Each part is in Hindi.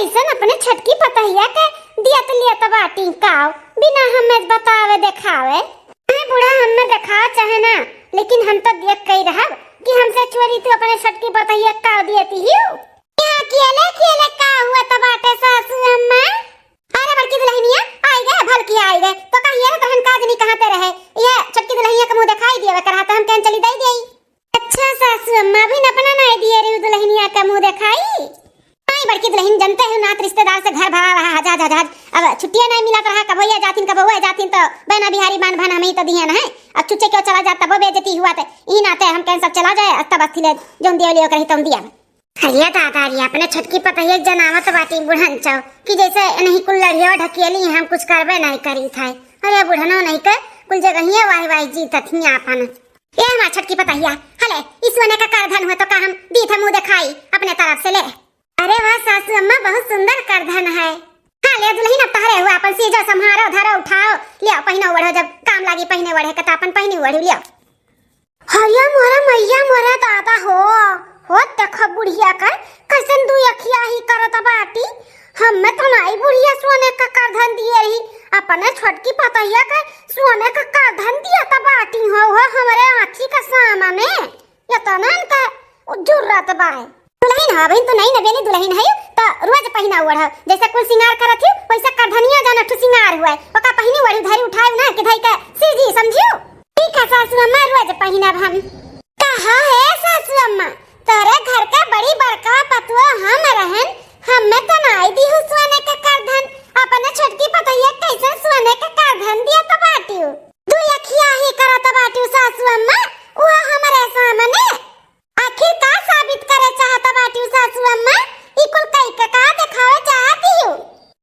कैसन अपने छटकी पतहिया के दिया तो लिया तो बाटी काव बिना हमें बतावे देखावे। अरे बूढ़ा हमें दिखाओ चाहे ना, लेकिन हम तो देख कही रहा कि हमसे चोरी तू अपने छटकी पतहिया काव दियती ही यहाँ केले केले का हुआ तो बाटे सासू अम्मा। अरे बड़की दुल्हनिया आई गए भलकी आई गए तो कहिए ना तहन काज नहीं कहां पे रहे ये छटकी दुल्हनिया का मुंह दिखाई दिया करा तो हम कहीं चली दई देई। अच्छा सासू अम्मा भी न अपना नहीं दिए रे दुल्हनिया का मुंह दिखाई। नहीं बड़की दुल्हन जनते हो नात रिश्तेदार से घर भरा रहा हजार हजार, अब छुट्टियां नहीं मिला रहा कब भैया जातिन कब हुआ जातिन तो बहना बिहारी बान भान हमें तो दिए ना है। अब चुच्चे क्यों चला जाता वो बेइज्जती हुआ तो ई नाते हम कहीं सब चला जाए तब असली जोन दियो लियो कही तुम दिया। हरिया दादारी अपने छटकी पतहिया जनावत बाटी बुढ़न चाव कि जैसे नहीं कुल लड़ियो ढकेली हम कुछ करबे नहीं करी था। अरे बुढ़नो नहीं कर कुल जगह वाही वाही जी तथिया अपन ये हमार छटकी पतहिया हले इस सोने का करधन हुआ तो का हम दी था मुंह दिखाई अपने तरफ से ले। अरे वाह सासू अम्मा बहुत सुंदर करधन है। हाँ ले दुल्हन अब तहरे हुआ अपन सीजो संभारो धरो उठाओ लियो पहिनो ओढ़ो जब काम लागी पहिने ओढ़े का अपन पहिने ओढ़ लियो। हरिया मोरा मैया मोरा दादा हो देखो बुढ़िया का कैसन दू अखिया ही करत बाटी। हमें तो नहीं बुढ़िया सोने का करधन दिए रही अपने छटकी पतहिया का सोने का करधन दिया तो बाटी हो हमारे आँखी का सामने ये तो ना का जरूरत बाय। दुल्हन हां बहन तो नहीं नवेली दुल्हन है तो रोज पहिना ओढ़ जैसे कुल सिंगार करत ही वैसा करधनिया जाना ठु सिंगार हुआ ओका पहिनी ओढ़ी धरी उठाए ना कि धई का सीजी समझियो। ठीक है सासू अम्मा रोज पहिनब हम। कहा है सासू अम्मा तोरे घर का बड़ी बड़का पतुआ हम रहन हमें तो नहीं दी हूँ सोने का करधन अपने छटकी पतहिया कैसे सोने का करधन दिया तो बाटियो दू अखिया ही करा तो बाटियो सासू अम्मा वो हमारे सामने आखिर का साबित करे चाहता बाटियो सासू अम्मा ई कुल कई का दिखावे चाहती हूँ।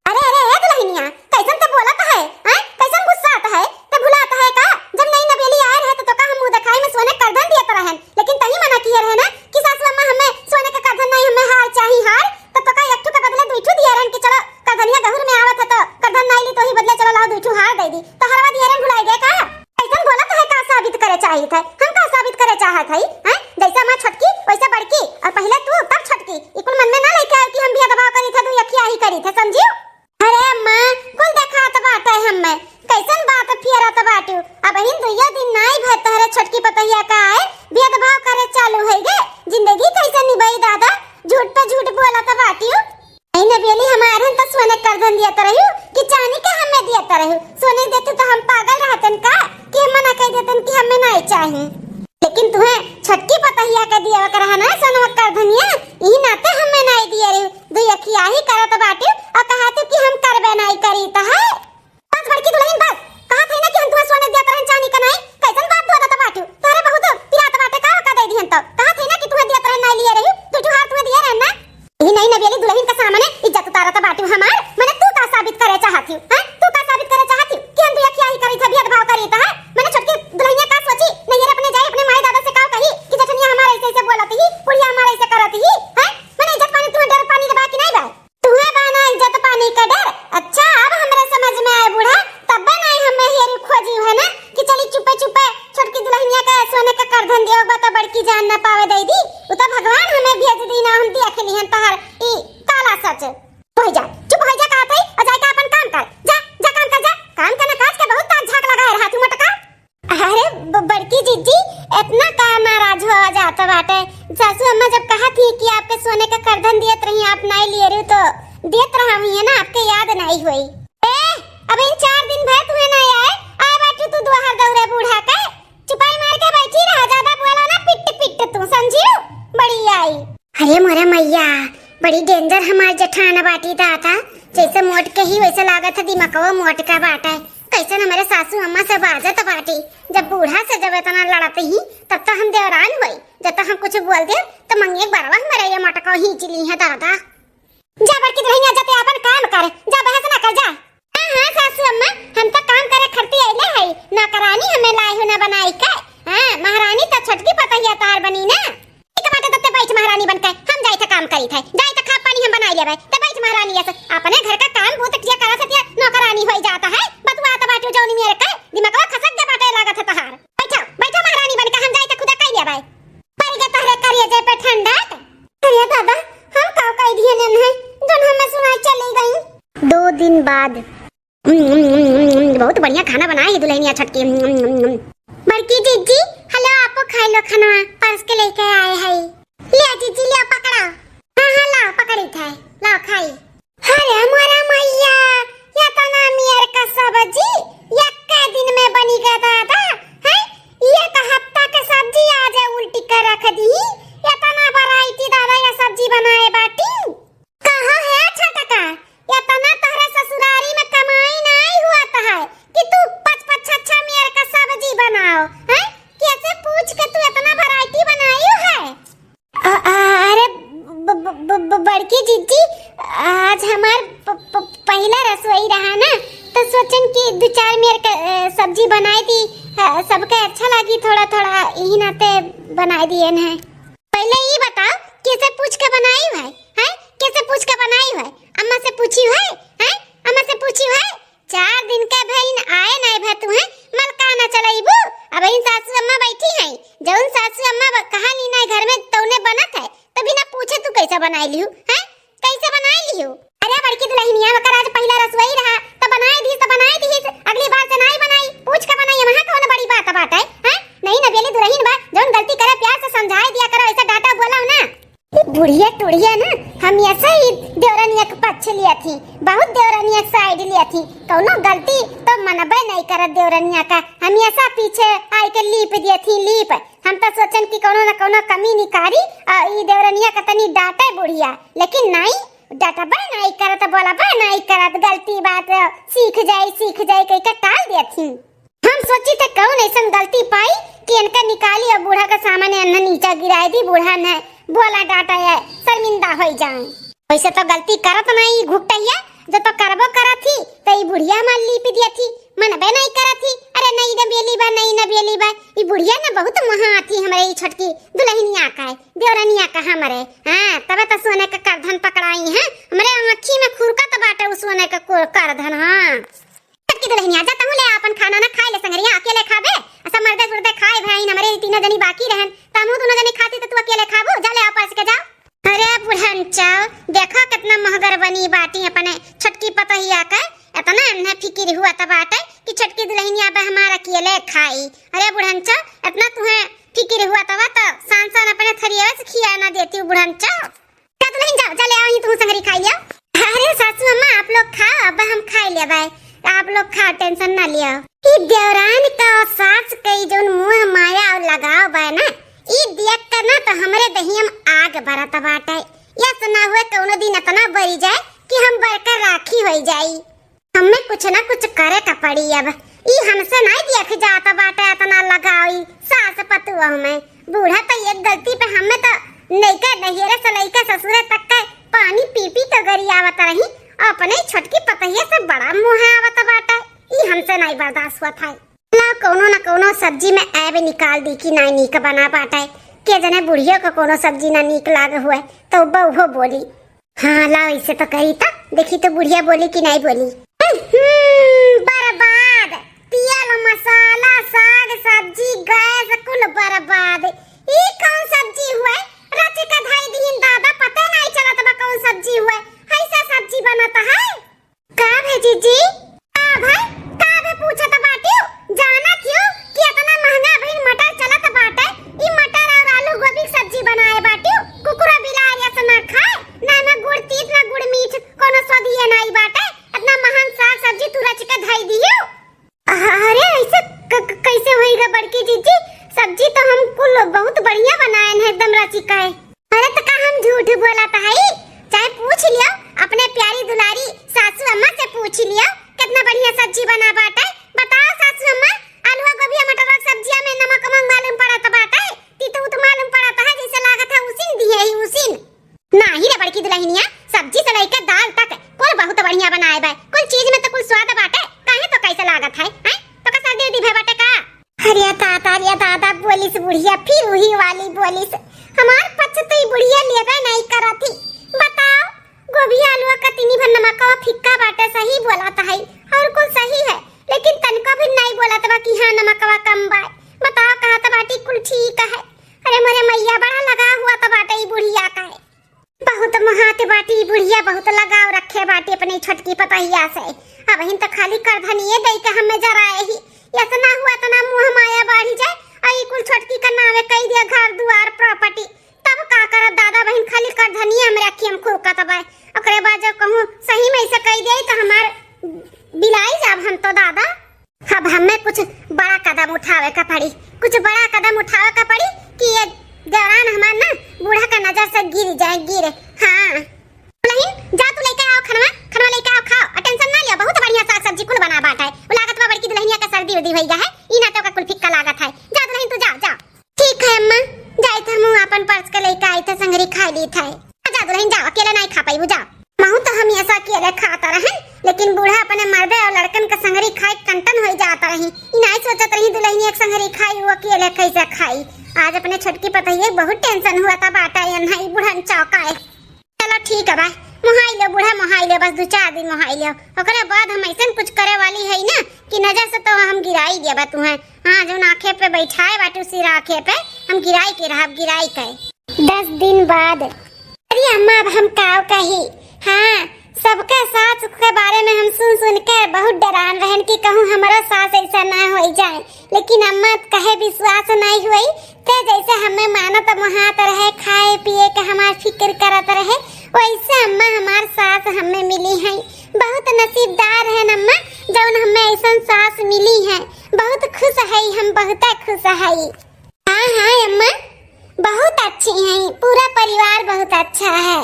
अरे अरे हे दुल्हनिया कैसन तो बोलत है हैं कैसन गुस्सा आता है तो भुलाता है का जब नहीं नवेली आए रहे तो का हम मुंह दिखाई में सोने करधन दिया तो रहन लेकिन तही मना किए रहे ना कि सासू अम्मा हमें सोने का करधन नहीं हमें हार चाहिए हार तो का एक के बदले दुइठू दिया रहन कि चलो करधनिया गहुर में आवत है तो करधन नहीं ली तो ही बदले चलो लाओ दुइठू हार दे दी तो हरवा दिया रहन भुलाई गए का कैसन बोलत है का साबित करे चाहिए था हम का साबित करे चाहत है हैं जैसा मैं छटकी वैसा बड़की और पहले तू तब छटकी इकुल मन में ना लेके आए कि हम भी दबाव करी था दू अखिया ही करी था समझियो। अरे अम्मा कुल देखात बाटे हमें कैसन बात फिरत बाटू अब हिन दुइया दिन नहीं भय तहरे छटकी पतहिया का है भेदभाव करे चालू है गे जिंदगी कैसे निभाई दादा झूठ पे झूठ बोलत बाटियो। नहीं नवेली हमारे तो सोने करधन दिया तो रहियो कि चांदी के हमें दिया तो रहियो सोने देते तो हम पागल रहतन का कि मना कह देतन कि हमें नहीं चाहिए लेकिन तुम्हें छटकी पतहिया का दिया कर ना सोना करधनिया ई नाते हमें नहीं दिया रहियो दू अखिया ही करत बाटियो और कहत कि हम करबे नहीं करी त है बस बड़की दुल्हन बस कहा थे ना कि हम तुम्हें सोने दिया तरहन चांदी का नहीं कैसन बात बोलत बाटियो तोरे बहुत पिरात बाटे का दे दिहन तो कहा थे ना कि तुम्हें दिया तरहन नहीं लिया रही तू हाथ तुम्हें दिया रहना ई नहीं नवेली दुल्हन का सामने इज्जत उतारत बाटियो हमार माने तू का साबित करे चाहती है तू का साबित करे चाहती कि हम दिया क्या ही करी था भेदभाव करी था माने छटकी दुल्हनिया का सोची नहीं ये अपने जाए अपने माई दादा से का कही कि जठनिया हमारे ऐसे ऐसे बोलत ही पुड़िया हमारे ऐसे करत ही है माने इज्जत पानी तुम्हें डर पानी दबा कि नहीं बा तुम्हें बाना इज्जत पानी का डर। अच्छा अब हमारे समझ में आए बूढ़ा तब नहीं हमें हेरी खोजी है ना कि चली चुपे चुपे छटकी दुल्हनिया का सोने का करधन दियो बता बड़की जान न पावे दई दी वो तो भगवान हमें भेज दी ना हम देख लिहन तहर ई काला सच हो जा चुप हो जा का थई और जाके अपन काम कर जा जा काम कर जा काम करना काज के बहुत ताक झाक लगा है हाथ मटका। अरे बड़की जीजी इतना का नाराज हो जाता बाटे सासू अम्मा जब कहा थी कि आपके सोने का करधन दियत रही आप नहीं लिए रही तो देत रहा हुई है ना आपके याद नहीं हुई। ए अब इन 4 दिन भर तुम्हें नहीं आए बैठू तू दोहर दौरे बूढ़ा का चुपाई मार के बैठी रहा ज्यादा बोला ना पिट पिट तू समझियो बड़ी आई। अरे मोरा मैया बड़ी डेंजर हमार जठाना बाटी दाता जैसे मोट के ही वैसे लागत है दिमागवा मोट का बाटा कैसे हमारे सासू अम्मा से बाजत बाटी जब बूढ़ा से जब इतना लड़ते ही तब तो हम देवरान हुई जब तक हम कुछ बोल दे तो मंगे बरवा हमारे ये मटका ही चली है दादा जा बड़की दुल्हनिया जाते अपन काम कर जा बहस ना कर जा। हां सासू अम्मा हम तो काम करे खरती आइले है ना करानी हमें लाई हो ना बनाई का हां महारानी तो छटकी पतहिया तार बनी ना एक बात तते बैठ महारानी बनके हम जाई था काम करी थे जाई था खा पानी हम बनाई लेबे त बैठ महारानी ऐसे अपने घर का काम बहुत किया करा सतिया नौकरानी होई जाता है बतवा त बाटू जौनी मेरे का दिमागवा खसक दे बाटे लागत है तहार बैठो बैठो महारानी बनके हम जाई था खुदा कई लेबे पर के तहरे करिए जे पे ठंडा अरे दादा हम का कई दिए ने जोन हमें सुनाई दिन बाद। बहुत बढ़िया खाना बनाई है दुल्हनिया छटकी। बड़की जीजी हेलो, आपको खाई लो खाना परस के लेके आए हैं। ले जीजी ले पकड़ो। हाँ हाँ लाओ पकड़ी थे, लाओ खाई। अरे हमारा मैया या तो ना मेरे का सब्जी या के दिन में बनी गया दादा है। ये तो हफ्ता के सब्जी आज उल्टी कर रख दी। या तो ना वैरायटी दादा या सब्जी बनाए बाटी। कहाँ है छटका, या तो ना तोहरे ससुरारी में कमाई नहीं हुआ है कि तू पच पच छच्छा मेरे का सब्जी बनाओ है। कैसे पूछ के तू इतना वैरायटी बनाई है। अरे बड़की जीजी आज हमार पहला रसोई रहा ना, तो सोचन कि दो चार मेरे का सब्जी बनाई थी, सबके अच्छा लगी थोड़ा थोड़ा यही नाते बनाई दिए हैं। पहले ये बताओ कैसे पूछ के बनाई है, हैं? कैसे पूछ के बनाई है? अम्मा से पूछी है, हैं? अम्मा से पूछी है। 4 दिन का बहन आए नहीं भै तू है मल का ना चलाईबू। अब इन सासू अम्मा बैठी हैं, जौन सासू अम्मा कहा नी ना घर में तौने बनत है, तभी ना पूछे तू कैसे बनाई लियो, हैं? कैसे बनाई लियो। अरे बड़की दुल्हनिया वकर आज पहला रसोई रहा तो बनाई दी, तो बनाई दी, अगली बार से नहीं बनाई, पूछ के बनाई। वहां कौन बड़ी बात है, हैं? नहीं ना बेली दुल्हन बा, जौन गलती करे प्यार से समझाए दिया करो, ऐसा डांटा बोला ना। बुढ़िया टुड़िया ना हम ऐसा ही देवरानिया के पक्ष लिया थी, बहुत देवरानिया साइड लिया थी। कौनो गलती तो मनबे नहीं करत देवरानिया का, हम ऐसा पीछे आई के लीप दिए थी लीप। हम तो सोचन कि कोनो न कोनो कमी निकारी और ई देवरानिया का तनी डांटे बुढ़िया, लेकिन नहीं डांटा बे नहीं करत, बोला बे नहीं करत, गलती बात सीख जाए कह के टाल दिया थी। हम सोची थे कौन ऐसा गलती पाई कि इनका निकाली और बूढ़ा का सामने अन्ना नीचा गिराई दी। बूढ़ा ने बोला डांटा है शर्मिंदा हो जाए। वैसे तो गलती करत नहीं घुटैया, जो तो करबो करा थी तो ई बुढ़िया मार लीप दिया थी, मनबे नहीं करा थी। अरे नहीं न बेली बा, नहीं न बेली बा, ई बुढ़िया ना बहुत महा आती हमरे ई छटकी दुल्हनिया का है, देवरानिया का हमरे। हां तबे तो सोने का करधन पकड़ाई है हमरे आंखी में खुरका तो बाटे उस सोने का करधन। हां छटकी दुल्हनिया जाता हूं, ले अपन खाना ना खाए ले संगरिया, अकेले खाबे ऐसा मर्दे सुरदे खाए भाई हमरे तीनों जनी बाकी रहन, तमु दोनों जनी खाती तो तू अकेले खाबो, जा ले आपस के जा। अरे बुढ़नचा देखो कितना महगर बनी बाटी अपने छटकी पतहिया का, इतना अन्ना फिकिर हुआ त बाटे कि छटकी दुल्हनिया बे हमारा अकेले खाई। अरे बुढ़नचा इतना तुहे फिकिर हुआ तवा तो सांसन अपने थरिया से खिया ना देती हूं बुढ़नचा। का दुल्हन जा जा ले आओ ही तू संगरी खाई लिया। अरे सासू अम्मा आप लोग खाओ, अब हम खाई लेबे, आप लोग खाओ टेंशन ना लियो। ई देवरान का सास कई जोन मुंह माया और लगाव बा ना, ई देख कर ना तो हमरे दहियम आग बरत बाटे। या सुना हुए कोनो दिन इतना बरी जाए कि हम बरकर राखी हो जाई। हमें कुछ ना कुछ करे का पड़ी। अब ई हमसे नहीं देख जाता बाटे इतना लगाई सास पतुआ में। बूढ़ा तो एक गलती पे हमें तो नैका नहिरे से लइका ससुरे तक का पानी पी पी तो गरी आवत रही, अपने छटकी पतहिया से बड़ा मुंह आवत बाटे। ई हमसे नहीं बर्दाश्त हुआ था। ला कोनो ना कोनो सब्जी में ऐब निकाल दी कि नहीं नीक बना पाटे, के जने बुढ़िया को कोनो सब्जी ना नीक लाग हुए तो बहू बोली हाँ ला ऐसे तो करी था, देखी तो बुढ़िया बोली कि नहीं बोली। बर्बाद तेल मसाला साग सब्जी गैस कुल बर्बाद। ई कौन सब्जी हुए रच के धाई दीन दादा, पता नहीं चलत बा कौन सब्जी हुए, ऐसा सब्जी बनता है का भेजी जी। हां भाई का बे पूछत बाटी जाना क्यों कि इतना महंगा भइल मटर चलत बाटे। ई मटर और आलू गोभी की सब्जी बनाए बाटी, कुकुरा बिलार ऐसा ना खाए, ना ना गुड़ तीत ना गुड़ मीठ कोनो स्वादिया नहीं बाटे। इतना महंगा साग सब्जी तू रच के धाई दियो। अरे ऐसे कैसे होएगा बड़की जीजी, सब्जी तो हम कुल बहुत बढ़िया बनाए हैं एकदम रची का है। अरे तो का हम झूठ बोलता है, चाहे पूछ लियो अपने प्यारी दुलारी सासू अम्मा से पूछ लियो कितना बढ़िया सब्जी बना बाटे। बताओ सासू अम्मा आलू गोभी मटर और सब्जियां में नमक मालूम पड़ता बाटे, तीतू तो मालूम पड़ता है जैसे लागत है उसीन दिए ही उसीन। नहीं रे बड़की दुल्हनिया, सब्जी से लेकर दाल तक कुल बहुत बढ़िया बनाए बा, कुल चीज में तो कुल स्वाद बाटे, काहे तो कैसे लागत है हैं तो का सर्दी दी बाटे का। अरे दादा बोलिस बुढ़िया फिर वही वाली बोलिस, हमार पछ तो ई बुढ़िया लेबे नहीं करती। बताओ गोभी आलू का तीनी भर नमक का फिक्का बाटे, सही बोलाता है और कुल सही है, लेकिन तनका भी नहीं बोलत बा कि हां नमकवा कम बा। बताओ कहा तो बाटी कुल ठीक है। अरे मोरे मैया बड़ा लगा हुआ तो बाटे ई बुढ़िया का है, बहुत महाते बाटी ई बुढ़िया बहुत लगाव रखे बाटी अपनी छोटकी पतहिया से। अब हिन तो खाली करधनिए दई के हमें जराए ही, ऐसा हुआ तना मुंह माया बढ़ी जाए और ई कुल छोटकी का नामे कई दिया घर दुआर प्रॉपर्टी, तब का करब दादा बहन? खाली करधनिए हम रखी हम खूब कतबा, ओकरे बाद जब कहूं सही में ऐसा कह दे तो हमार बिलाई जाब हम तो दादा। अब हमें कुछ बड़ा कदम उठावे का पड़ी, कुछ बड़ा कदम उठावे का पड़ी कि ये जवान हमार ना बूढ़ा का नजर से गिर जाए, गिरे। हाँ नहीं जा तू लेके आओ खनवा, खनवा लेके आओ, खाओ और टेंशन ना लियो, बहुत बढ़िया साग सब्जी कुल बना बाटा है। वो लागत बा बड़की दुल्हनिया का सर्दी उर्दी भई गा है, ई ना तो का कुल फिक्का लागत है। जा दुल्हन तू जा जा। ठीक है अम्मा, जाई थ मु अपन पर्स के लेके आई थ, संगरी खा ली थ। जा दुल्हन जा, अकेले नहीं खा पाई जा। महू तो हम ऐसा अकेले खाता रहे, लेकिन बूढ़ा अपने मर्दे और लड़कन का संगरी खाई कंटन हो जाता रही। ई नहीं सोचत रही दुल्हनी एक संगरी खाई, वो अकेले कैसे खाई। आज अपने छोटकी पतहिए बहुत टेंशन हुआ था बाटा ये नहीं बुढ़न चौकाए। चलो ठीक है भाई, मुहाई लो बूढ़ा, मुहाई लो, बस 2-4 दिन मुहाई लो, ओकरे बाद हम ऐसा कुछ करे वाली है ना कि नजर से तो हम गिराई देबा तुम्हें। हां जो आंखें पे बैठाए बाटू सिर आंखें पे हम गिराई के रहब, गिराई के 10 दिन बाद। अरे अम्मा अब हम काव कही, हाँ सबके सास के बारे में हम सुन के बहुत डरान रहन कि कहूँ हमारा सास ऐसा ना हो जाए, लेकिन अम्मा कहे विश्वास नहीं हुई ते जैसे हमें मानत महात रहे, खाए पिए के हमार फिक्र करत रहे, वैसे अम्मा हमार सास हमें मिली है। बहुत नसीबदार है अम्मा जौन हमें ऐसा सास मिली है, बहुत खुश है हम, बहुत खुश है। हाँ हाँ अम्मा बहुत अच्छी है, पूरा परिवार बहुत अच्छा है।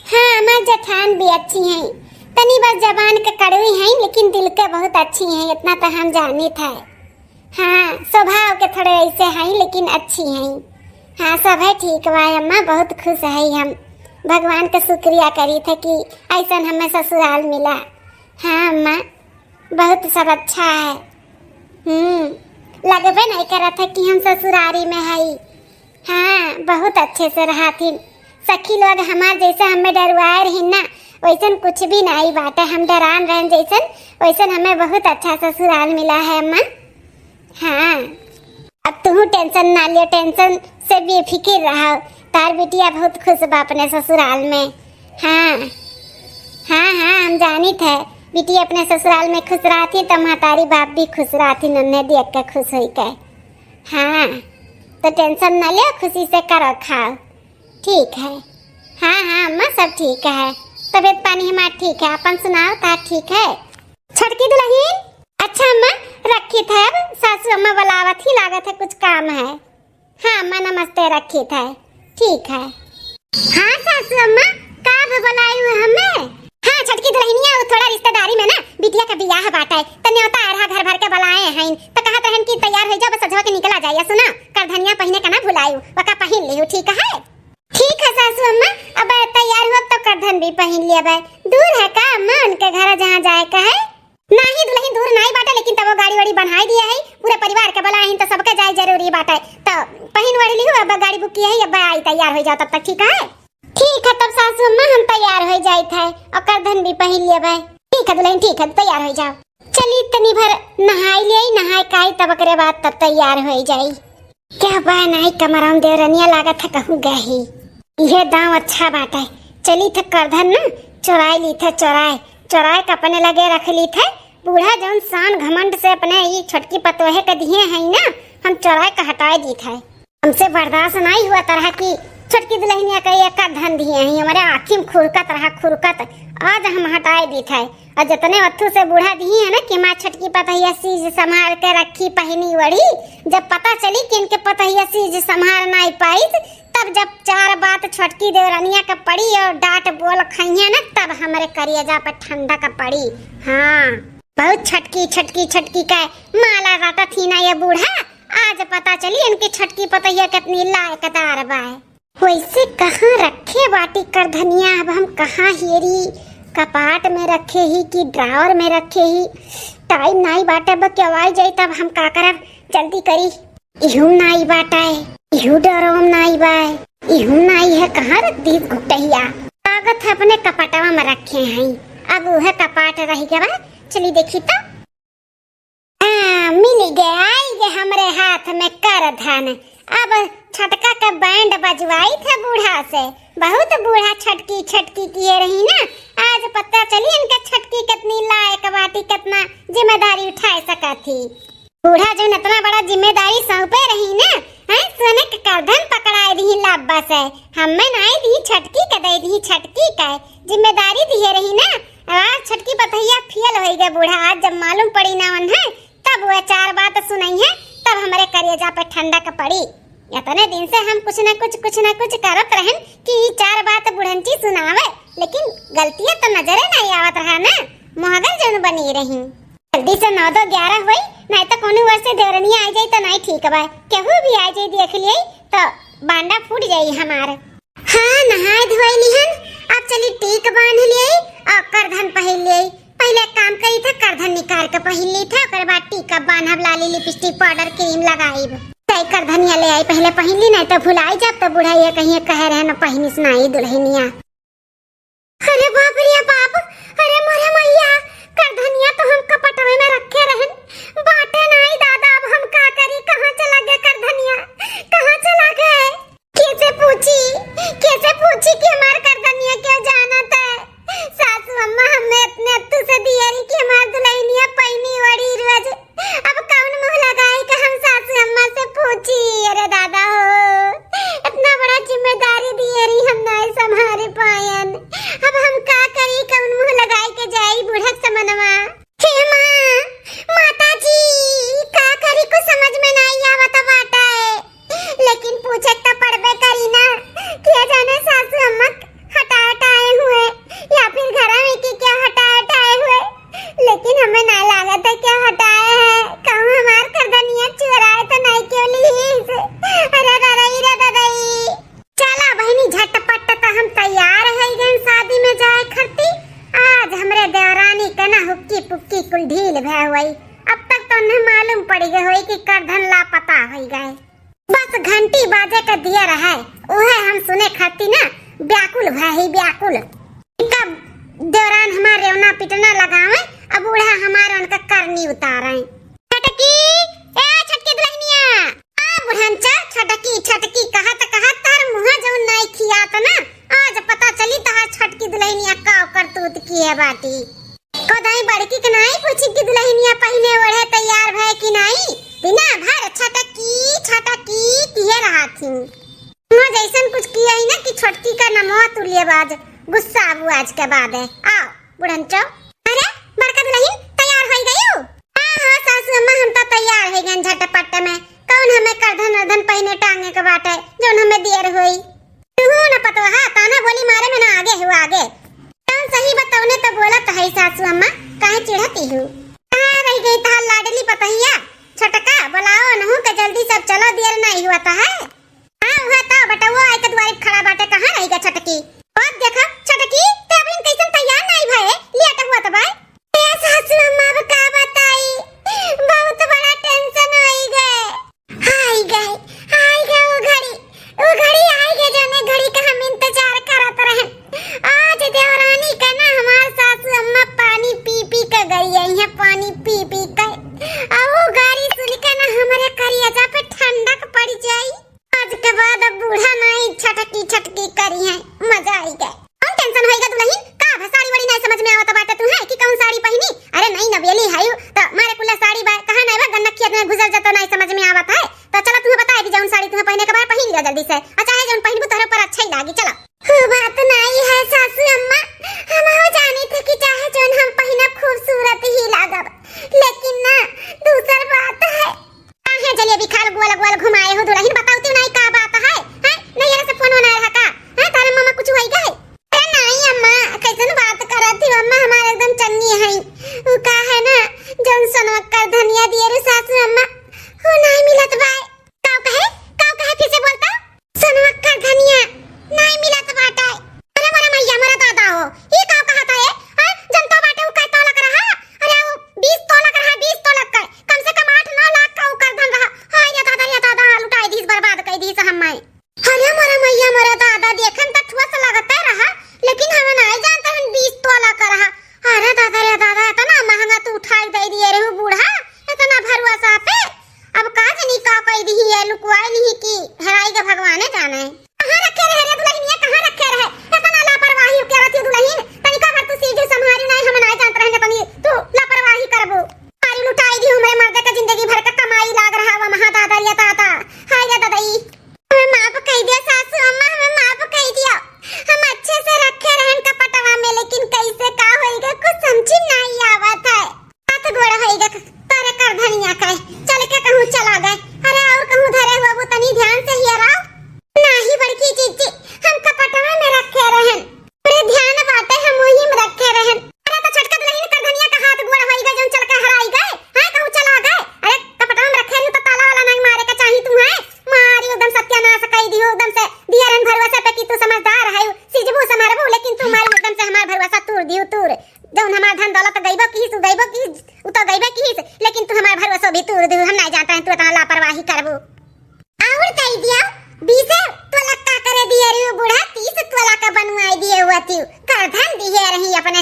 हाँ हमार जेठान भी अच्छी हैं, तनी बस जबान के कड़वी हैं लेकिन दिल के बहुत अच्छी हैं, इतना तो हम जानी था। हाँ स्वभाव के थोड़े ऐसे हैं लेकिन अच्छी हैं। हाँ सब है ठीक बा अम्मा, बहुत खुश है हम, भगवान का शुक्रिया करी थे कि ऐसा हमें ससुराल मिला। हाँ अम्मा बहुत सब अच्छा है। लगबे नहीं करा था कि हम ससुरारी में है। हाँ बहुत अच्छे से रहा थी, सखी लोग हमार जैसे हमें डरवाए रही ना, वैसन कुछ भी नहीं बात है, हम डरान रहन जैसन वैसन हमें बहुत अच्छा ससुराल मिला है अम्मा। हाँ अब तू टेंशन ना लियो, टेंशन से बेफिक्र रहो, तार बेटिया बहुत खुश बा अपने ससुराल में। हाँ हाँ हाँ हम जानी थे बेटी अपने ससुराल में खुश रहती तो महतारी बाप भी खुश रहती, नन्हे देख के खुश हुई के। हाँ तो टेंशन ना लियो, खुशी से करो खाओ, ठीक है। हाँ हाँ अम्मा सब ठीक है, तबीयत पानी हमारा ठीक है, अपन सुनाओ तार ठीक है? छोटकी दुल्हन अच्छा अम्मा रखी थे, अब सासू अम्मा बुलावत ही लागत है कुछ काम है। हाँ अम्मा नमस्ते रखी थे, ठीक है। हाँ सासू अम्मा का बुलाई हुए हमें? हाँ छोटकी दुल्हनिया थोड़ा रिश्तेदारी में ना बिटिया का बियाह बाटा है, तने होता आधा घर भर के बुलाए हैं, तो कहा तहन की तैयार हो जा, बस सजवा के निकला जाए। सुना करधनिया पहने का ना भुलायू, वका पहन लियो, ठीक है? ठीक है सासू अम्मा, अब तैयार हुआ तो करधन भी पहन लिया भाई। दूर है का अम्मा उनके घर जहाँ जाए का है? नहीं दुल्हन दूर नहीं बाटा, लेकिन तब वो गाड़ी वाड़ी बनाई दिया है, पूरे परिवार के बुलाए तो सबके जाए जरूरी बाटा है, तो पहन वाड़ी लियो, अब गाड़ी बुक किया है, अब आई तैयार हो जाओ तब तक, ठीक है? ठीक है तब सासू अम्मा हम तैयार हो जाए थे और करधन भी पहन लिया भाई। ठीक है दुल्हन ठीक है तैयार हो जाओ। चली तनी भर नहाई ले, नहाए काई तब करे बाद तब तैयार हो जाई। क्या बा नहीं कमराम देवरनिया लागत है कहूँ गही, यह दांव अच्छा बात है। चली थे करधन ना चोराई ली थे, चोराए के अपने लगे रख ली थे। बूढ़ा जौन शान घमंड से अपने ये छोटकी पतोहे के दिए हैं ना, हम चोराए के हटाए दी थे। हमसे बर्दाश्त नहीं हुआ तरह की छोटकी दुल्हनिया का एक धन दिए हैं, हमारे आँखी में खुरकत रहा खुरकत, आज हम हटाए दी थे। और जितने वत्थु से बूढ़ा दिए है ना कि माँ छोटकी पतहिया चीज संभाल के रखी पहनी वड़ी, जब पता चली कि इनके पतहिया चीज संभाल नहीं पाई, तब जब 4 बात छोटकी देवरानिया का पड़ी और डांट बोल खाइया ना, तब हमारे करियजा पे ठंडा का पड़ी। हाँ बहुत छटकी छटकी छटकी का माला राता थी ना ये बूढ़ा, आज पता चली इनकी छटकी पतहिया कितनी लायकदार बा। वैसे कहाँ रखे बाटी कर धनिया, अब हम कहाँ हेरी, कपाट में रखे ही कि ड्रावर में रखे ही, टाइम नहीं बाटे, अब क्या आई जाए तब हम का करब, जल्दी करी। इहू नहीं बाटाए, इहू डरोम नहीं बाय, इहू नहीं है, कहाँ रख दी घुटहिया, कागज अपने कपाटवा में रखे हैं। अब वह कपाट रह गया, चली देखी तो मिल गया, आई गए हमरे हाथ में कर धन। अब छटका का बैंड बजवाई था बूढ़ा से, बहुत बूढ़ा छटकी छटकी किए रही ना। आज पता चली इनका छटकी कितनी लायक बाटी, कितना जिम्मेदारी उठा सका थी। बूढ़ा जो इतना बड़ा जिम्मेदारी सौंपे रही ना, हैं सोने के करधन पकड़ाए दी लाब्बा से, हमें नाई दी छटकी के दे दी छटकी का जिम्मेदारी दिए रही ना। आज छटकी पतैया फियल हो गए बूढ़ा। आज जब मालूम पड़ी ना मन है तब वो चार बात सुनाई है, तब हमारे करेजा पे ठंडक पड़ी। इतने दिन से हम कुछ ना कुछ करत रहन कि चार बात बुढ़ंची सुनावे, लेकिन गलतियां तो नजरे नहीं आवत रहा ना, मोहगल जन बनी रही। जल्दी से 9 दो 11 हुई, नहीं तो कोनो वर्ष से देवरनिया आ जाई तो नहीं ठीक बा। केहू भी आ जाई देख लिए तो बांडा फूट जाई हमार। हाँ नहाए धोए लिहन, अब चली टीक बांध लिए और करधन पहन लिए। पहले काम करी था, करधन निकाल के पहन ली था, ओकर बाद टीका बांधब, लाली लिपस्टिक पाउडर क्रीम लगाईब। तई करधनिया ले आई पहले पहन ली, नहीं तो भुलाई जब तो बुढ़ाई कहीं कह रहे न पहनी सुनाई दुल्हनिया। अरे बाप रे बाप, अरे मोरे मैया, करधनिया तो हम कपटवे में रखे रहन, बाटे नहीं दादा। अब हम का करी, कहां चला गया करधनिया, कहां चला गए? कैसे पूछी कि हमार करधनिया क्यों जानत है? सासू अम्मा हमें अपने अत्तू से दियरी कि हमार दुल्हनिया पहनी वड़ी रोज। अब कौन मुंह लगाई कि हम सासू अम्मा से पूछी? अरे दादा हो, इतना बड़ा जिम्मेदारी दियरी हम नहीं संभाल पायन। अब हम का करी, कौन मुंह लगाई के जाई बुढ़क समनवा? हे मां, माताजी का करी को समझ में नहीं आवत बाटा है, लेकिन पूछे तो पड़बे करी ना। क्या जाने सासू अम्मा हटाए हुए या फिर घर में की क्या हटाए हुए, लेकिन हमें ना लागत है क्या हटाए है। कहूं हमार करधनिया चुराए तो नहीं क्यों ली? अरे दादाई चला बहनी झटपट, तो हम तैयार है गए शादी में जाए खरती। आज हमरे देवरानी के ना हुक्की पुक्की कुल ढील भे हुई। अब तक तो उन्हें मालूम पड़ी गई हुई कि करधन लापता हो गए। बस घंटी बाजे का दिया रहा, ओहे हम सुने खाती ना व्याकुल भाई व्याकुल। कब देवरान हमारे रेवना पिटना लगावे, अब बूढ़ा हमारा उनका करनी उतारे। छटकी ए छटकी दुल्हनिया, आ बुढ़ंचा छटकी कहत तार मुंह जो नहीं खियात ना, आज पता चली तार छटकी दुल्हनिया का करतूत की है बाटी। कदाई बड़की के नहीं पूछी कि दुल्हनिया पहने ओढ़े तैयार भय कि नहीं, बिना भर छटकी किए रहा थी। मुझे जैसन कुछ किया ही ना कि छटकी का नमो तुलियबाज गुस्सा आबू आज के बाद है। आओ बुढ़ंचो, अरे बड़का दुल्हन तैयार हो गई हो? हां सासू अम्मा हम तो तैयार हो गए झटपट में। कौन हमें करधन पहने टांगे के बाटे जोन हमें देर होई? तू न पतो हा ताना बोली मारे में ना आगे हो आगे। कौन सही बताओ ने तो बोलत है सासू अम्मा, काहे चिढ़ती हो? कहां रह गई तार लाडली पतैया? छटका बुलाओ नहु के जल्दी सब चलो, देर नहीं हुआ था है। हां हुआ था बेटा, वो आके द्वारे खड़ा बाटे, कहां रह गया छटकी? और देखा छटकी ते अबलिन कैसन तैयार नहीं भए, लिया हुआ था भाई। ए सासू अम्मा अब का बताई, बहुत बड़ा टेंशन होई गए। आई गए वो घड़ी आई गए जाने घड़ी का हम इंतजार करत रहन। आज देवरानी का ना हमार सासू अम्मा पानी पी के गई है, यहाँ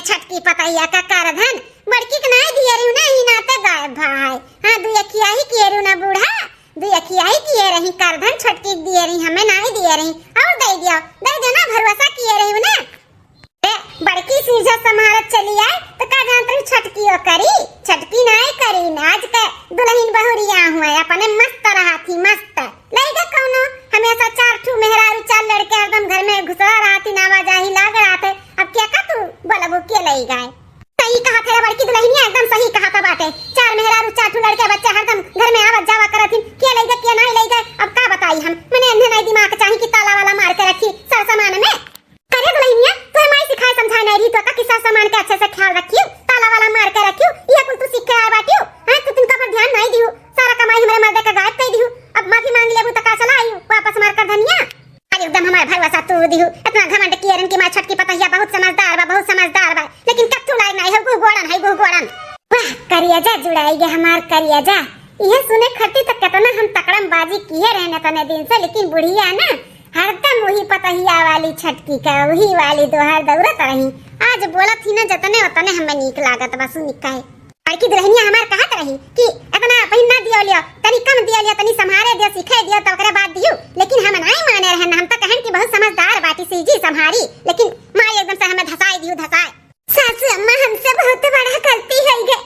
छटकी पतैया का कारधन बड़की के नहीं दिए रही ना ही नाते गायब भाई। हां दुयखिया ही किए रही ना बूढ़ा, दुयखिया ही किए रही कारधन छटकी दिए रही हमें नहीं दिए रही और दे दियो ना भरोसा किए रही ना। बड़की सीधा समारत चली आए तो का जानत रही छटकियो करी, छटकी नहीं करी आज के दुल्हन बहुरिया हुए अपने मस्त रहा थी मस्त लइका कौनो हमेशा चार ठू मेहरारू चार लड़के एकदम घर में घुसा रहा थी नावाजाही लाग रहा थे। अब क्या का तू बोलबो के लई गए सही कहा था बड़की दुल्हनिया एकदम सही कहा था बाटे। चार मेहरारू चार ठू लड़के बच्चे हरदम घर में आवत जावा करत थी के लई गए के नहीं लई गए। अब का बताई हम मने अन्ने नहीं दिमाग चाहिए कि ताला वाला मार के रखी सर सामान में। अरे दुल्हनिया तू माई सिखाए समझाए नहीं रही तो का किसा सामान के अच्छे से ख्याल रखियो ताला वाला मार के रखियो ये कुल तू सीख के आए बाटियो। हां तू तुमका पर ध्यान नहीं दियो सारा कमाई हमारे मर्दे का गायब कर दियो। अब माफी मांग लेबू त का चला आइयो वापस मार कर धनिया। अरे एकदम हमार भरवसा तू दियो इतना घमंड किए रन की मां छटकी पतैया बहुत समझदार बा लेकिन कत्तू लायक नहीं है गोड़न वाह करिया जा जुड़ाई गे हमार करिया जा। यह सुने खट्टी तक कितना हम तकड़म बाजी किए रहने तने दिन से लेकिन बुढ़िया ना हरदम वही पतैया वाली छटकी का वही वाली दोहर दौड़त रही। आज बोलत थी ना जतने उतने हमें नीक लागत बस निकाय बड़की दुल्हनिया हमार कहत रही कि इतना पहिना दियो लियो तनी कम दियो लियो तनी संभारे दियो सिखाए दियो तो ओकरे बाद दियो लेकिन हम नहीं माने रहन। हम तो कहन कि बहुत समझदार बाटी सीजी संभारी लेकिन मां एकदम से हमें धसाई दियो धसाए। सासू अम्मा हमसे बहुत बड़ा गलती है गे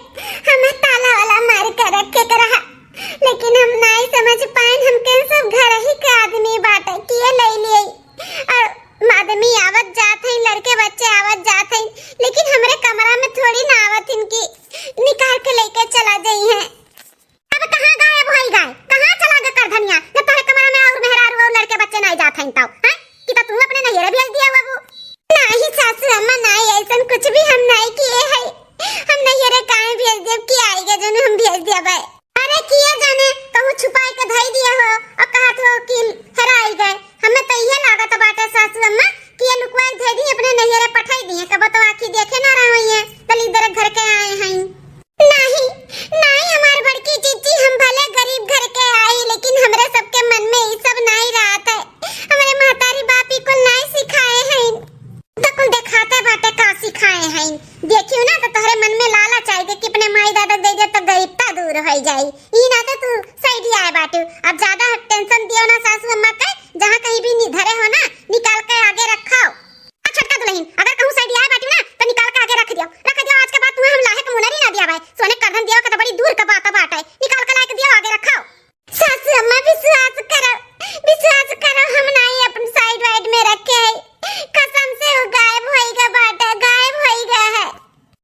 हमें ताला वाला मार कर रखे के रहा लेकिन हम नहीं समझ पाए हम के सब घर ही के आदमी बाटे किए ले लिए और आदमी आवत जात है लड़के बच्चे आवत जात है लेकिन हमरे कमरा में थोड़ी ना आवत इनकी निकाल के लेके चला गई है। अब कहां गायब होई गए कहां चला गए कर धनिया जब तुम्हारे कमरा में और मेहरारू और लड़के बच्चे नहीं जात हैं तब हैं कि तू अपने नैहरे भेज दिया बाबू। नहीं सासू अम्मा नहीं ऐसा कुछ भी हम नहीं किए है हम नैहरे काहे भेज देब कि आएगा जन हम भेज दिया भाई। अरे किए जाने कहूं छुपाई के धई दिया हो और कहत हो कि हराई गए हमें तो ये लागत बाटे सासू अम्मा कि ये लुकवाई धई दी अपने नैहरे पठाई दी है कब तो आखी देखे ना रही है तली इधर घर के आए हैं। नहीं हमार बड़की चीची हम भले गरीब घर के आई लेकिन हमरे सबके मन में ये सब नहीं रहत है। हमरे महतारी बापी को नहीं सिखाए हैं तो कुल दिखाते बाटे का सिखाए हैं। देखियो ना तो तोहरे मन में लालच आएगा कि अपने माई दादा दे दे तो गरीबता दूर हो जाई ई ना तो तू सही आए बाटू। अब ज्यादा टेंशन दियो ना सासू अम्मा के जहां कहीं भी निधरे हो ना निकाल के आगे रखाओ। छटका दुल्हन अगर कहूं सही आए बाटू ना तो निकाल के आगे रख दियो आज के बाद तुम्हें हम लाहे के मुनरी ना दिया भाई सोने करधन दियो का तो बड़ी दूर का बात है निकाल के लाके दियो आगे रखाओ। सासू अम्मा विश्वास करो हम नहीं अपन साइड वाइड में रखे है कसम से वो गायब होएगा बाटा गायब होएगा है।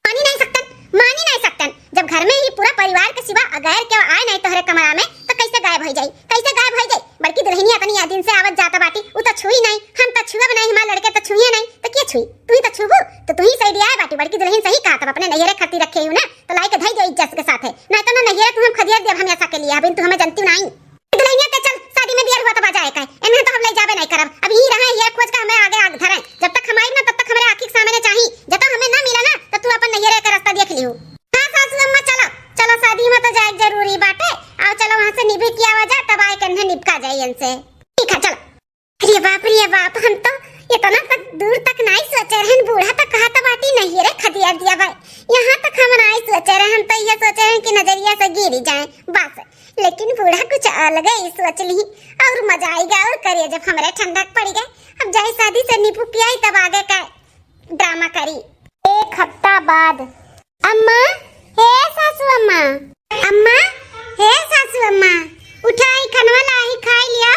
मानी नहीं सकतन जब घर में ही पूरा परिवार के सिवा अगैर के आए नहीं तोहरे कमरा में तो कैसे गायब हो जाई बड़की दुल्हनिया तनी दिन से आवत जाता बाटी उ तो छुई नहीं हम तो छुआ नहीं हमारे लड़के तो छुए नहीं तो के छुई तू ही तो छुबू तो तू ही सही आए बाटी। बड़की दुल्हन सही कहा तब अपने नैहरे खती रखे हूं ना तो लाई के धई दो इज्जत के साथ है नहीं तो ना नैहरे तू हम खदिया देब हमेशा के लिए अब तू हमें जानती नहीं। दुल्हनिया ते चल शादी में देर हुआ तो बजाए का एने तो हम ले जाबे नहीं करब अब ही रहे ये खोज के हमें आगे धरे जब तक हम आई ना तब तक हमारे आंखी के सामने चाहिए जब तक हमें ना मिला ना तो तू अपन नैहरे का रास्ता देख लियो। हां सासू अम्मा चलो शादी में तो जाए जरूरी बाटे आओ चलो वहां से निभे किया वजह तब आए कंधे निपका जाए इनसे ठीक है चलो। अरे बाप हम तो इतना तक दूर तक नहीं सोचे रहन बूढ़ा तक कहा तो बाटी नहीं रे खदिया दिया भाई यहाँ तक हम नहीं सोचे रहे हम तो ये सोचे रहे कि नजरिया से गिर जाए बस लेकिन बूढ़ा कुछ अलग ही सोच ली और मजा आएगा और करिए जब हमारे ठंडक पड़ गए अब जाए शादी से निपू किया तब आगे का ड्रामा करी। एक हफ्ता बाद अम्मा हे सासू अम्मा हे सासू अम्मा उठाई खनवा लाई खाई लिया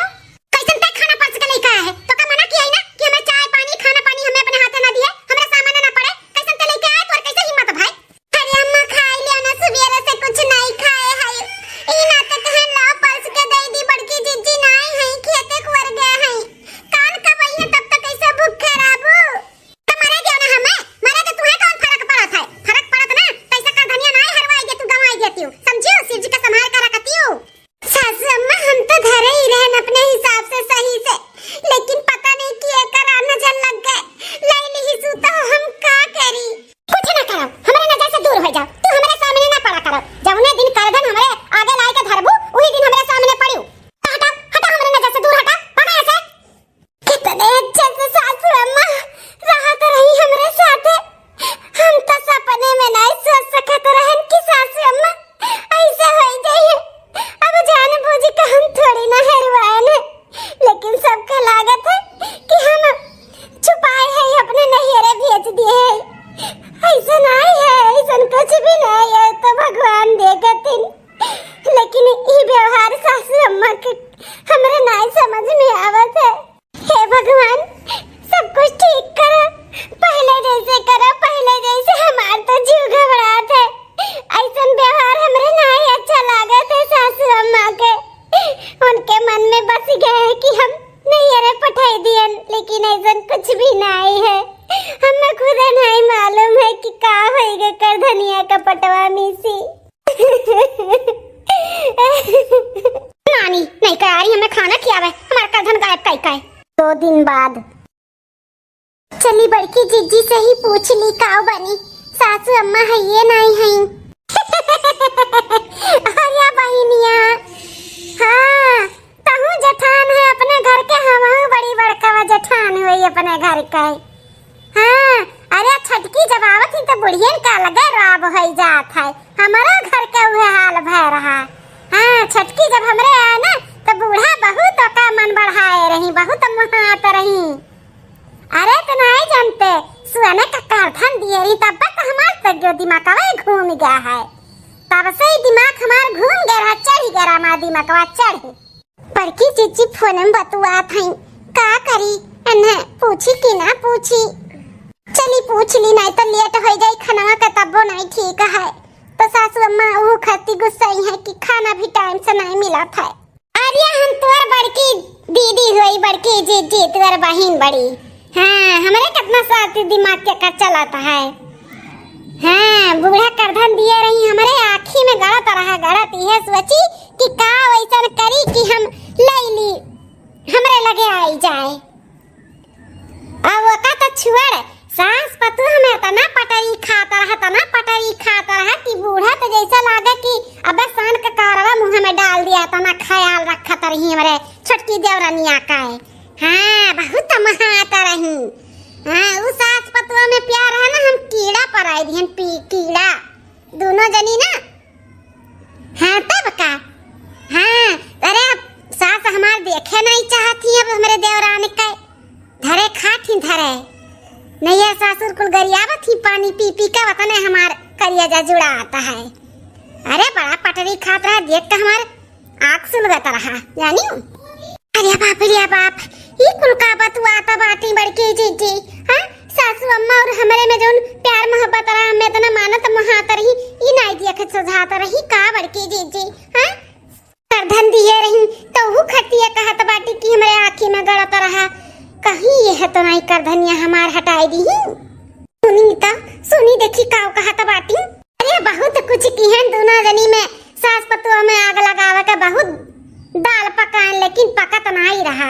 कैसन तक खाना पच के लेके आए है तो का मना किया है ना कि हमें चाय पानी खाना पानी हमें अपने हाथे ना दिए हमरा सामने ना पड़े कैसन ते लेके आए तोर कैसे हिम्मत भाई। अरे अम्मा खाई लिया ना सुबेरे से कुछ नहीं खाए है ई ना तक है ला पच के दे दी बड़की जीजी नहीं है खेते कुर गए है कान का वही तब तक कैसे भूखे रहबो तो मरे दियो ना हमें मरे तो तुम्हें कौन फर्क पड़त है फर्क पड़त ना पैसा का धनिया नहीं हरवाई दे तू गवाई देती हो समझियो शिव जी का संभाल कर रखती हो। सासू अम्मा हम तो धरे ही रहन अपने ऐसा कुछ भी नहीं है। हमें खुद नहीं मालूम है कि का होएगा कर धनिया का पटवा मिसी। नानी नहीं कह रही हमें खाना खियावे, हमारा करधन गायब काई काई। 2 दिन बाद चली बड़की जीजी से ही पूछ ली काव बनी, सासू अम्मा है ये नहीं है। अरे बहिनिया हाँ तहु जठान है अपने घर के, हमहु बड़ी बड़का जठान हुई अपने घर का। हाँ अरे छटकी जब आवत ही तो बुढ़ियन का लगे राब हो जात है, हमारा घर का वह हाल भय रहा। हाँ छटकी जब हमरे आए ना तो बूढ़ा बहुत का मन बढ़ाए रही, बहुत मुहात रही। अरे तो नहीं जानते सुने का कारथन दिए रही तब तक हमार तक जो दिमाग घूम गया है, तब से ही दिमाग हमार घूम गया रहा, चढ़ गया रहा दिमाग चढ़। बड़की चीची फोन में बतुआ थी का करी, इन्हें पूछी कि ना पूछी, चली पूछ ली नहीं तो लेट हो जाए खाना का तब्बो नहीं ठीक है। तो सासू अम्मा वो खाती गुस्साई है कि खाना भी टाइम से नहीं मिला था। अरे हम तोर बड़की दीदी हुई, बड़की जीजी तोर बहन बड़ी। हाँ हमारे कितना साथी दिमाग के कर चलाता है। हाँ बूढ़ा करधन दिए रही, हमारे आँखी में गड़त रहा, गड़त है सोची कि का वैसा करी कि हम ले ली हमरे लगे आई जाए। अब वो का तो छुआड़ सास पतु हमें तना पटरी खाता रहा कि बूढ़ा तो जैसा लागे कि अबे सान का कारवा मुंह में डाल दिया, तना ख्याल रखा रही हमारे छोटकी देवरानिया का है। हाँ बहुत महाता रही। हाँ उस सास पतुआ में प्यार है ना, हम कीड़ा पर आई दी, कीड़ा दोनों जनी ना। हाँ तब का हाँ अरे सास हमार देखे नहीं चाहती है, अब हमारे देवरानी का धरे खाती धरे नहीं है। सासुर कुल गरियावत ही पानी पी पी का वतने हमार करिया जुड़ा आता है। अरे बड़ा पटरी खात रहा, देख कर हमार आँख सुलगत रहा जानी। अरे बाप ये कुल का बतुआता बाटी बड़की जीजी। हाँ सासू अम्मा और हमारे में जो प्यार मोहब्बत रहा, हमें तो ना मानत मुहात रही, ये नहीं देख सुझाता रही का बड़की जीजी। हाँ करधन दिए रही तो वो खटिया कहत बाटी कि हमारे आँखी में गड़त रहा, कहीं यह तो नहीं करधनिया हमार हटाई दी। सुनी देखी काव कहत बाटी। अरे बहुत कुछ की है दोनों जनी में, सास पतुआ में आग लगावे का बहुत दाल पकाए लेकिन पकत नहीं रहा।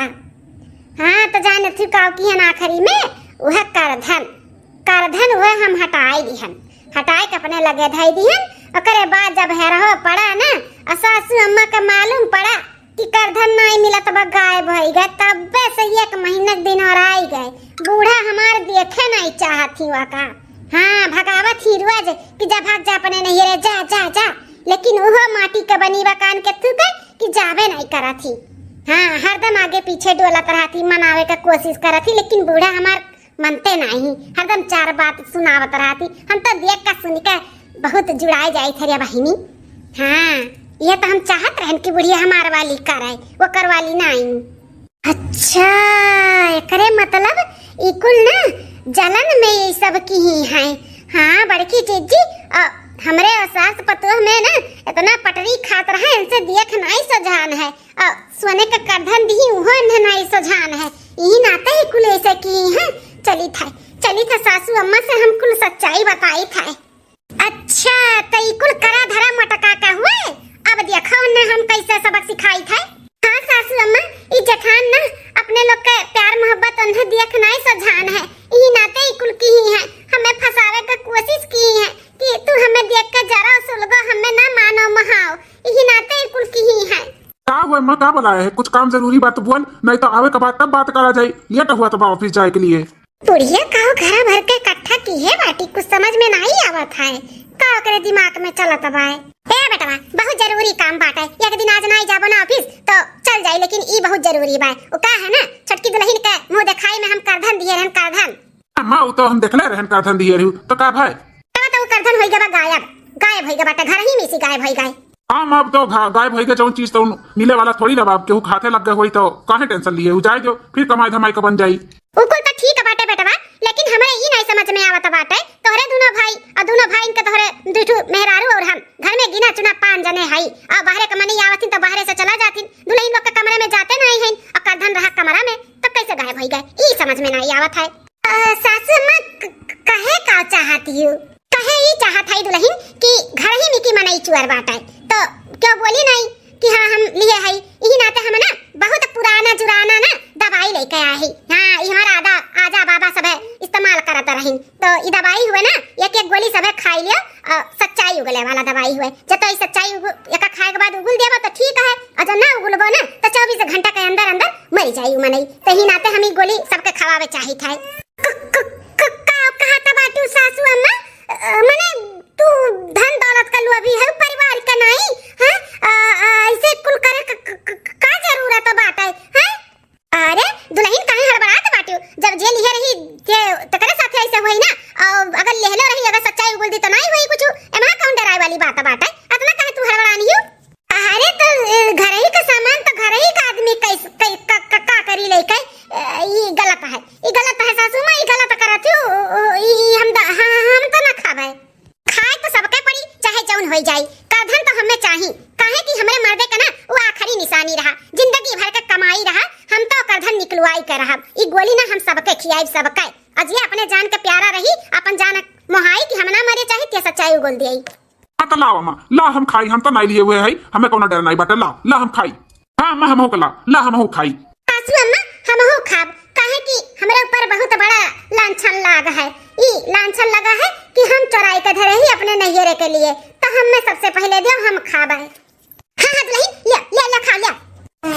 हाँ तो जाने थी काव की है आखिरी में वह करधन वह हम हटाई दिहन, हटाए के अपने लगे धाई दिहन। ओकरे बाद जब हेरहो पड़ा ना सासू अम्मा का मालूम पड़ा कि करधन नहीं मिला तब गायब हो गए, तब से 1 महीना दिन और आई गए। बूढ़ा हमार देखे नहीं चाहती वका। हाँ भगावत ही रोज कि जा भाग जा अपने नहीं रे जा जा जा, लेकिन वह माटी का बनी कान के थूक कि जावे नहीं करा थी। हाँ हरदम आगे पीछे डोलत रहा थी, मनावे का कोशिश करा थी, लेकिन बूढ़ा हमार मनते नहीं, हरदम 4 बात सुनावत रहा थी। हम तो देख कर सुन के बहुत जुड़ाई जाई थे रे बहिनी। हाँ ये तो हम चाहत रहन कि बुढ़िया हमार वाली कराए, वो करवाली नहीं। अच्छा करे मतलब इकुल ना जलन में ये सब की ही है। हाँ बड़की जीजी हमरे सास पतोह में ना इतना पटरी खात रहा, इनसे देख नहीं सजान है, सोने का करधन दी उहो नहीं सजान है, यही नाते ही कुल ऐसे की है। चली था सासू अम्मा से हम कुल सच्चाई बताई था। अच्छा तो इकुल करा धरा मटका का हुए, अब देखो ना हम कैसे सबक सिखाई था। हाँ सासू अम्मा ई जठान ना अपने लोग के प्यार मोहब्बत उन्हें देख नहीं सजान है, यही नाते इकुल की ही है, हमें फंसावे का कोशिश की है कि तू हमें देख के जरा सुलगो, हमें ना मानो महाओ, यही नाते इकुल की ही है। का हुआ मां का बुलाया है, कुछ काम जरूरी बात बोल, नहीं तो आवे के बाद तब बात करा जाए। लेट हुआ तो ऑफिस जाए के लिए बुढ़िया काहो घर भर के इकट्ठा की है बाटी, कुछ समझ में नहीं आवत है का करे दिमाग में चलत बाय। ए बेटा बहुत जरूरी काम बाटे, एक दिन आज नहीं जाबो ना ऑफिस तो चल जाई, लेकिन ई बहुत जरूरी बाय। ओ का है ना छटकी दुल्हन के मुंह दिखाई में हम करधन दिए रहन, करधन मां तो हम देखले रहन करधन दिए रहू तो का भाई तो करधन होई गबा गायब होई गबा, घर ही में से गायब होई गए। हम अब तो गायब होई गए, जो चीज तो मिले वाला थोड़ी ना बाप, केहू खाते लग गए होई तो काहे टेंशन लिए, हो जाए जो फिर कमाई धमाई का बन जाई। उकुल तो ठीक बाटे बेटवा, लेकिन हमें ई नहीं समझ में आवत बाटे तोहरे दोनों भाई और दोनों भाई के तोहरे दुठू मेहरारू और हम घर में गिना चुना 5 जने हई, और बाहरे कमाने आवत तो बाहरे से चला जाती, दुल्हन लोग के कमरे में जाते नहीं हैं और करधन रहा कमरा में, तो कैसे गायब हो गए ई समझ में नहीं आवत है। सासू अम्मा कहे का चाहती हूँ, कहे ही चाहत है दुल्हन कि घर ही में की मनई चुअर बाटे, तो क्यों बोली नहीं कि हाँ हम लिए है, यही नाते हम ना बहुत पुराना जुराना ना दवाई लेके आए ही। हाँ यहाँ आदा आजा बाबा सब इस्तेमाल करता रही, तो ये दवाई हुए ना एक एक गोली सब खाई लिया, सच्चाई उगले वाला दवाई हुए। जब तो सच्चाई एक खाए के बाद उगुल देबो तो ठीक है, और जब ना उगुलबो ना तो 24 घंटा के अंदर अंदर मर जाई मनई, तो ही नाते हम गोली सबके खवावे चाही था। कहा था बाटू सासू अम्मा, मने तू धन दौलत का अभी है परिवार का नहीं है, ऐसे कुल करे का जरूरत बाटे है। अरे दुल्हन काहे हड़बड़ात बाटू, जब जे लिए रही के तकरे साथे ऐसे होई ना, अगर लेहलो रही अगर सच्चाई उगल दी तो नहीं होई कुछ, एमा कौन डराए वाली बात बाटे, अतना काहे तू हड़बड़ानी हो। अरे तो घर ही का सामान तो घर ही का आदमी का करी लेके, ये गलत है, ये गलत है सासू मां, ये गलत करत हो, हम तो ना खावे, खाए तो सबके पड़ी चाहे जौन होई जाई, करधन तो हमें चाही, काहे कि हमरे मर्दे का ना वो आखिरी निशानी रहा, जिंदगी भर का कमाई रहा, हम तो करधन निकलवाई कर रहा, ई गोली ना हम सबके खियाई सबके, आज ये अपने जान के प्यारा रही, अपन जान मोहाई कि हम ना मरे चाहे ते सच्चाई उगल देई। तो लाओ अम्मा, ला हम खाई, हम तो नहीं लिए हुए है, हमें कोनो डर नहीं बाटे, ला हम खाई। हाँ अम्मा हम होकला, ला हम हो खाई। सासू अम्मा हम हो खाब, काहे कि हमरे ऊपर बहुत बड़ा लांछन लागा है, ई लांछन लगा है कि हम चोराई के धरे ही अपने नैहरे के लिए, तो हम में सबसे पहले दे हम खाबे। हाँ हाँ दुल्हन ले ले खा ले,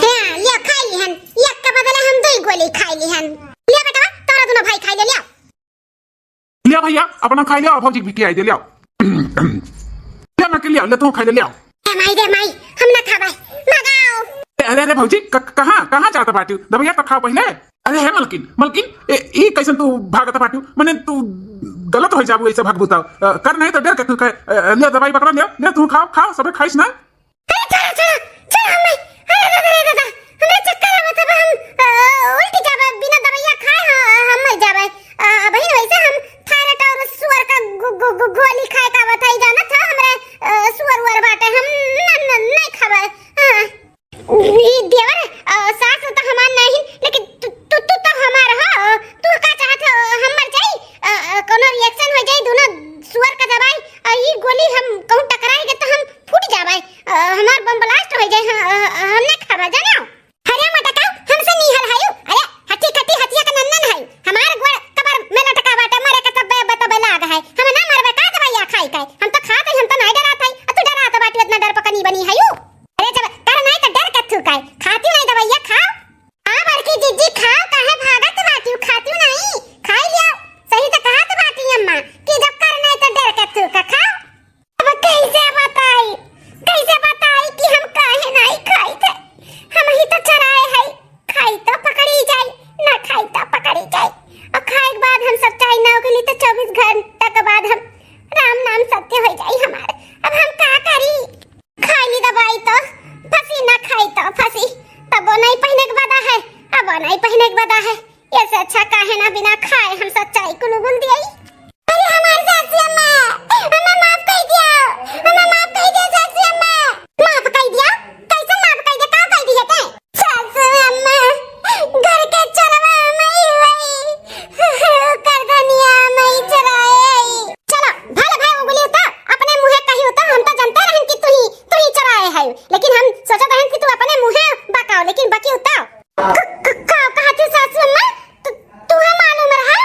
हां ले खाई लिहन, एक के बदले हम दो गोली खाई लिहन, ले बेटा तोरा दोनों भाई खाई ले ले भैया अपना खाई ले, भौजी भी आई दे ले ले मैं के ले ले, तू खाई ले दे माई हम ना खाबे मगाओ। अरे अरे भौजी कहां जाता बाटू, दबैया तो खाओ पहले। अरे है मलकिन ई कैसन तू भागता बाटू, मने तू गलत हो जाबू ऐसे भागबू, कर नहीं तो डर के तू कह ले दवाई पकड़ ले तू खाओ सबे खाइस ना। चल हमें दादा हमें चक्कर आवत है, हम उल्टी जाबे बिना दवाइया खाए हम मर जाबे, बहिन वैसे हम थायराइड और सुअर का गोली खाए का बताई जाना था, हमरे सुअर बाटे हम नहीं खाबे। ई देवर सास तो हमार नहीं, लेकिन तू तो हमार हो, तू का चाहत हम मर जाई, कोनो रिएक्शन हो जाई दोनों सुअर का दवाई, ई गोली हम कहूं टकराएगे तो हम फूट जाबे, हमार बम ब्लास्ट हो जाए, हम नहीं खाबे जानो। अरे मटका हमसे नहीं हलहायो, अरे हट्टी हटिया का नन्नन है, हमार गोड़ कबर में लटका बाटे, मरे का तब बतबे लाग है, हम ना मरबे का दवाइया खाई के, हम तो खात है, हम तो नहीं डरात है, तू डरात बाटी इतना डर पकनी बनी है। अरे जब कर नहीं तो डर के तू काय खाती नहीं दवाइया खाओ, हां बड़की जीजी खाओ, काहे भागत बाटी खाती नहीं, खाई लिया सही तो कहत बाटी अम्मा कि जब कर नहीं तो डर के तू का खाओ। अब कैसे बताई कि हम काहे नहीं खाई थे, हम ही तो चराए है, खाई तो पकड़ी जाए ना खाई तो पकड़ी जाए, और खाए के बाद हम सच्चाई ना उगली तो 24 घंटा के बाद हम राम नाम सत्य हो जाए हमारे, अब हम का करी, खाई ली दवाई तो फंसी ना खाई तो फंसी, तब वो नहीं पहने के बदा है, अब वो नहीं पहने के बदा है, ऐसे अच्छा काहे ना बिना खाए हम सच्चाई को उगल दिए। अरे हमारी सासू अम्मा हमें माफ कर दिया, हमें माफ कर दिया सासू अम्मा, माफ कर दिया कैसे माफ कर दिया, का कर दिया ते सासू अम्मा घर के चरवा में ही वही कर धनिया में ही चराए, चलो भले भाई उगली तो अपने मुंह कही तो हम तो जानते रहन कि तू ही चराए है, लेकिन हम सोचत रहन कि तू अपने मुंह बकाओ, लेकिन बकी उताओ का कहती सासू अम्मा तू है मालूम रहा।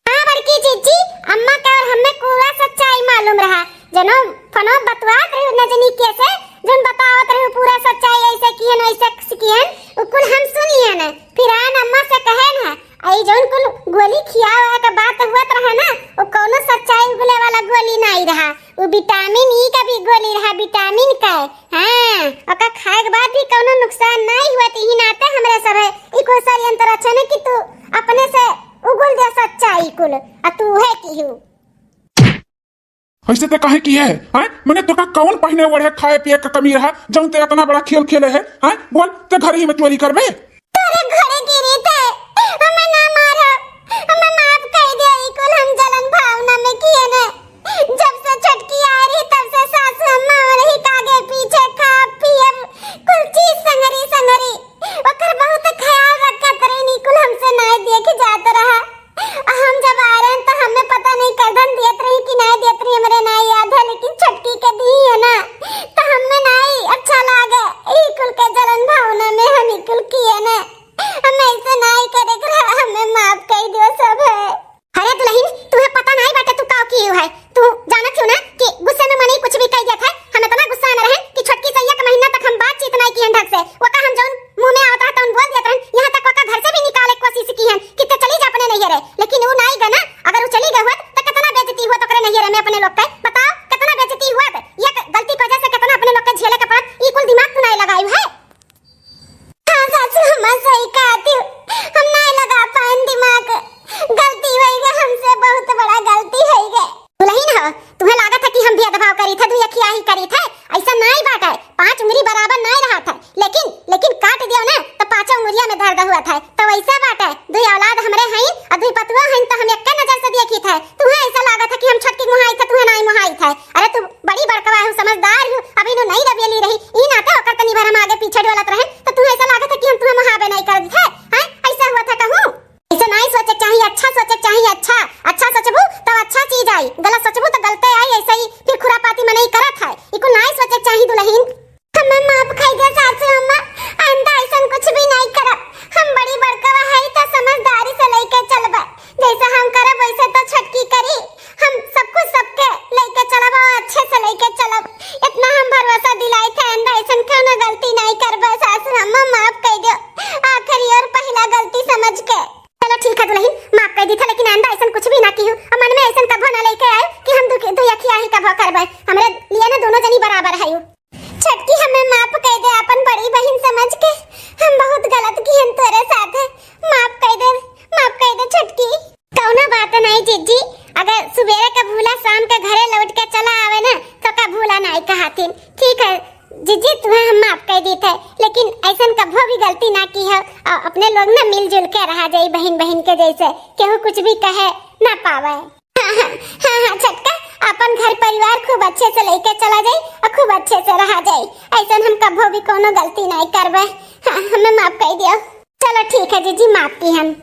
हां बड़की जीजी अम्मा का और हमें पूरा सच्चाई मालूम रहा, जनो फनो बतवात रही न जनी कैसे जन बतावत रही पूरा सच्चाई ऐसे किहन वैसे किहन, उकुल हम सुन लिए न, फिर आन अम्मा से कहे न आई जौन कुल गोली खियावे का बात हुआ रहा ना, वो कोनो सच्चाई उगले वाला गोली नहीं रहा, वो विटामिन ई का भी गोली रहा, विटामिन का। हां ओका खाए के बाद भी कोनो नुकसान नहीं हुआ, ही नाते हमरे सब ई को षड्यंत्र रचने कि तू अपने से उगल दे सच्चाई कुल, आ तू है की हूं ऐसे ते काहे की है, हैं मने तो का कौन पहने वड़े खाए पिए का कमी रहा, जौन ते इतना बड़ा खेल खेले है, हैं बोल ते घर ही में चोरी करबे, तोरे घरे गिरी थे हमें ना मारो, हमें माफ कर दे, ई कुल हम जलन भावना में किए ने, जब से छटकी आ रही तब से सासू अम्मा और ही कागे पीछे खा पिए कुल चीज संगरी ओकर बहुत ख्याल रखत रही, नी कुल हमसे नैहरे, लेकिन वो नहीं गना। अगर वो चली गई होत तो कितना बेइज्जती हुआ तो करे नैहरे में अपने लोग के, बताओ कितना बेइज्जती हुआ। ये गलती की वजह से कितना अपने लोग के झेले के पड़त, ई कुल दिमाग तू नहीं लगाई है। हां सासू हम सही कहती हो, हम नहीं लगा पाए दिमाग, गलती हुई है हमसे, बहुत बड़ा गलती हुई है। दुल्हन हो, तुम्हें लागत है कि हम भेदभाव करी थे, दुई अखिया ही करी थे, ऐसा नहीं बात है। 5 उंगली बराबर नहीं रहा था, लेकिन काट दियो ना तो 5 उंगलियां में दर्द हुआ था। तो वैसा बात है, दुई औलाद हमरे हैं और दुई पतुआ हैं, तो हम एक नजर से देखी थे। तुम्हें ऐसा लागत है कि हम छटकी मुहाई थे, तुम्हें नहीं मुहाई थे। अरे तू बड़ी बड़कवा है, समझदार हूं, अभी नो नहीं रबियली रही ई नाते होकर तनी बार हम आगे पीछे डोलत रहे, तो तुम्हें ऐसा लागत है कि हम तुम्हें मुहाबे नहीं कर थे हैं। ऐसा हुआ था कहूं, ऐसा नहीं सोचे चाहिए, अच्छा सोचे चाहिए। अच्छा सोचबू तो अच्छा चीज आई, गलत सोचबू तो गलते आई। ऐसे ही फिर खुरापाती में नहीं करत है, इको नहीं सोचे चाहिए दुल्हन। हमें माफ कर दे सासू अम्मा, आइंदा ऐसा कुछ भी नहीं करब। हम बड़ी बड़कवा है तो समझदारी से लेके चलबा, जैसा हम करब वैसे तो छटकी करी। हम सब कुछ सबके लेके चलब और अच्छे से लेके चलब, इतना हम भरोसा दिलाई थे। आइंदा ऐसा कोनो गलती नहीं करबा सासू अम्मा, माफ कर दो, आखिरी और पहला गलती समझ के। चलो ठीक है दुल्हन, माफ कर दी था, लेकिन आइंदा ऐसा कुछ भी ना की हो, और मन में ऐसा कभो ना लेके आए कि हम दुई अखिया ही कभो करबे। हमरे लिए ना दोनों जनी बराबर है। छटकी हमें माफ कर दे, अपन बड़ी बहन समझ के, हम बहुत गलत किए तेरे साथ, माफ कर दे छटकी। कौनो बात नहीं जीजी, अगर सुबेरे का भूला शाम के घरे लौट के चला आवे ना तो का भूला नहीं कहतीन। ठीक है जीजी, तुम्हें हम माफ कर दी थे, लेकिन ऐसा कभो भी गलती ना की है। अपने लोग ना मिलजुल के रहा जाए बहन बहन के जैसे, केहू कुछ भी कहे ना पावे। हाँ छटका, अपन घर परिवार खूब अच्छे से लेके चला जाए और खूब अच्छे से रहा जाए। ऐसा हम कभो भी कोनो गलती नहीं करबे। हाँ, हमें माफ कर दियो। चलो ठीक है जीजी, माफ की हम।